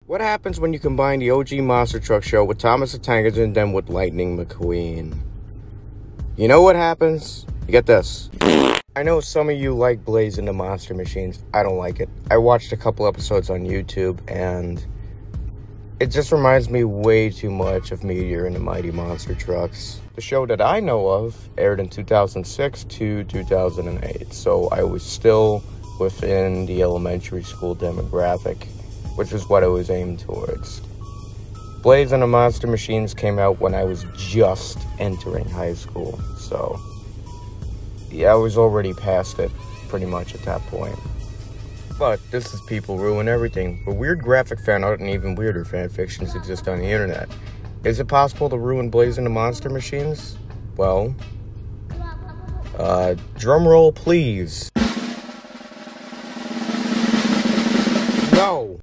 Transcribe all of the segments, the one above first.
What happens when you combine the OG Monster Truck Show with Thomas the Tank Engine and then with Lightning McQueen? You know what happens? You get this. I know some of you like Blaze and the Monster Machines. I don't like it. I watched a couple episodes on YouTube and it just reminds me way too much of Meteor and the Mighty Monster Trucks. The show that I know of aired in 2006 to 2008, so I was still within the elementary school demographic, which is what I was aimed towards. Blaze and the Monster Machines came out when I was just entering high school, so yeah, I was already past it pretty much at that point. But this is People Ruin Everything, where weird graphic fan art and even weirder fan fictions exist on the internet. Is it possible to ruin Blaze and the Monster Machines? Well, drum roll please. No!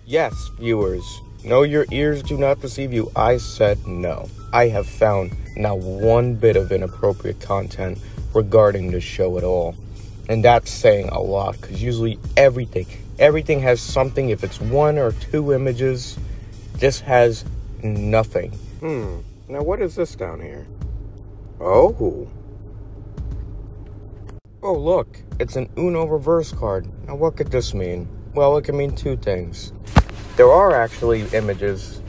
Yes, viewers. No, your ears do not deceive you. I said no. I have found not one bit of inappropriate content regarding this show at all. And that's saying a lot, because usually everything has something. If it's one or two images, this has nothing. Now what is this down here? Oh, look, it's an Uno reverse card. Now what could this mean? Well, it can mean two things. There are actually images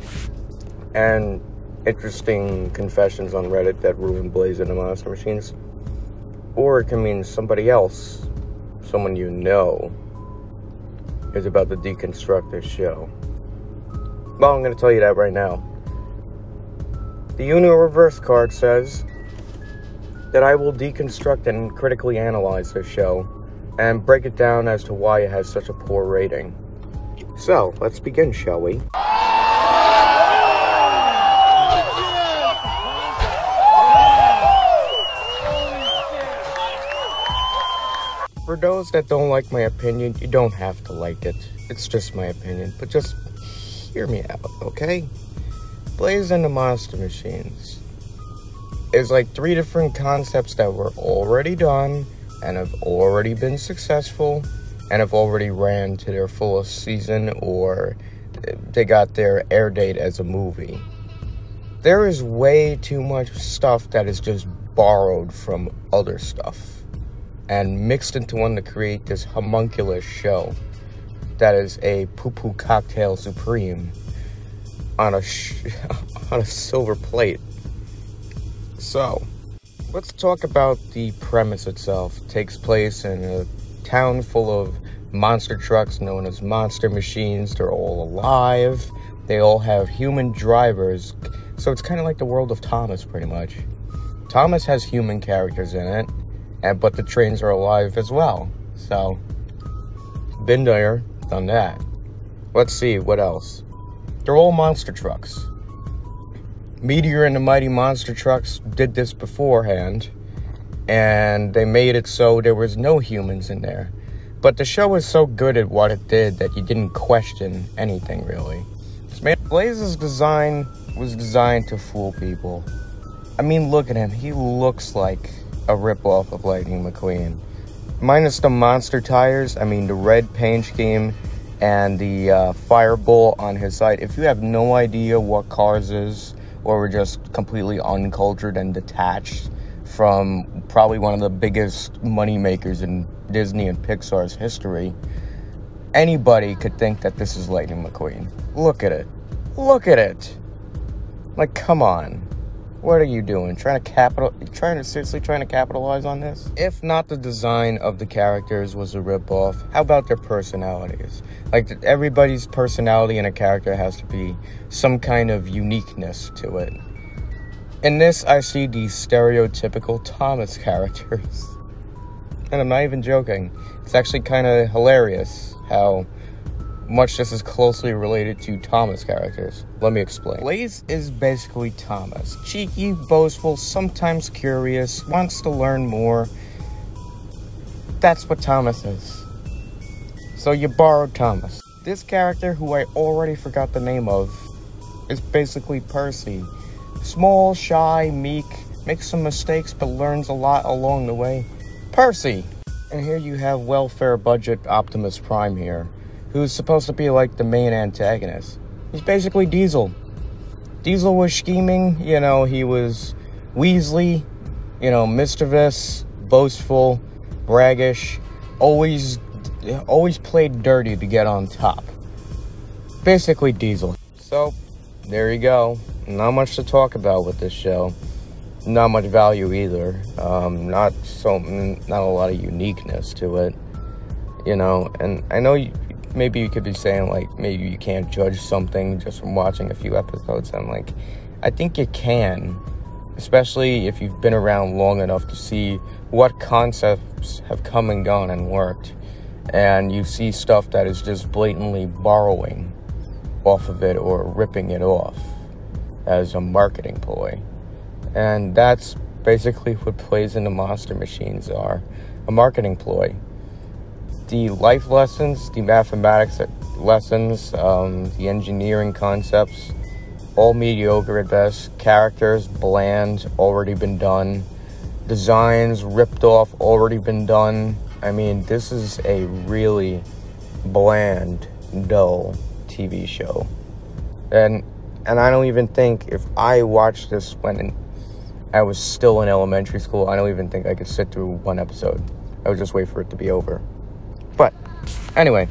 and interesting confessions on Reddit that ruin Blaze and the Monster Machines. Or it can mean somebody else, someone you know, is about to deconstruct this show. Well, I'm going to tell you that right now. The Uno reverse card says that I will deconstruct and critically analyze this show and break it down as to why it has such a poor rating. So, let's begin, shall we? For those that don't like my opinion, you don't have to like it. It's just my opinion, but just hear me out, okay? Blaze and the Monster Machines is like three different concepts that were already done and have already been successful and have already ran to their fullest season, or they got their air date as a movie. There is way too much stuff that is just borrowed from other stuff and mixed into one to create this homunculus show that is a poo-poo cocktail supreme on a silver plate. So, let's talk about the premise itself. It takes place in a town full of monster trucks known as Monster Machines. They're all alive. They all have human drivers. So it's kind of like the world of Thomas, pretty much. Thomas has human characters in it, but the trains are alive as well. So, been there, done that. Let's see, what else? They're all monster trucks. Meteor and the Mighty Monster Trucks did this beforehand, and they made it so there was no humans in there. But the show was so good at what it did that you didn't question anything, really. Blaze's design was designed to fool people. I mean, look at him. He looks like a ripoff of Lightning McQueen. Minus the monster tires, I mean, the red paint scheme and the fireball on his side. If you have no idea what Cars is, or we're just completely uncultured and detached from probably one of the biggest money makers in Disney and Pixar's history, anybody could think that this is Lightning McQueen. Look at it. Look at it. Like, come on. What are you doing? Trying to seriously capitalize on this? If not the design of the characters was a ripoff, how about their personalities? Like, everybody's personality in a character has to be some kind of uniqueness to it. In this, I see the stereotypical Thomas characters. And I'm not even joking. It's actually kind of hilarious how much this is closely related to Thomas characters. Let me explain. Blaze is basically Thomas. Cheeky, boastful, sometimes curious, wants to learn more. That's what Thomas is. So you borrowed Thomas. This character, who I already forgot the name of, is basically Percy. Small, shy, meek, makes some mistakes but learns a lot along the way. Percy! And here you have welfare budget Optimus Prime here, who's supposed to be like the main antagonist. He's basically Diesel. Diesel was scheming, you know, he was Weasley, you know, mischievous, boastful, braggish, always played dirty to get on top. Basically Diesel. So, there you go. Not much to talk about with this show. Not much value either. Not a lot of uniqueness to it, you know. And I know maybe you could be saying, like, maybe you can't judge something just from watching a few episodes. I'm like, I think you can, especially if you've been around long enough to see what concepts have come and gone and worked, and you see stuff that is just blatantly borrowing off of it or ripping it off as a marketing ploy. And that's basically what Plays Into Monster Machines are, a marketing ploy. The life lessons, the mathematics lessons, the engineering concepts, all mediocre at best. Characters, bland, already been done. Designs, ripped off, already been done. I mean, this is a really bland, dull TV show. And I don't even think, if I watched this when I was still in elementary school, I don't even think I could sit through one episode. I would just wait for it to be over. But anyway,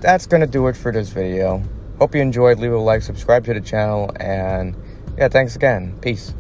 that's gonna do it for this video. Hope you enjoyed. Leave a like, subscribe to the channel, and yeah, thanks again. Peace.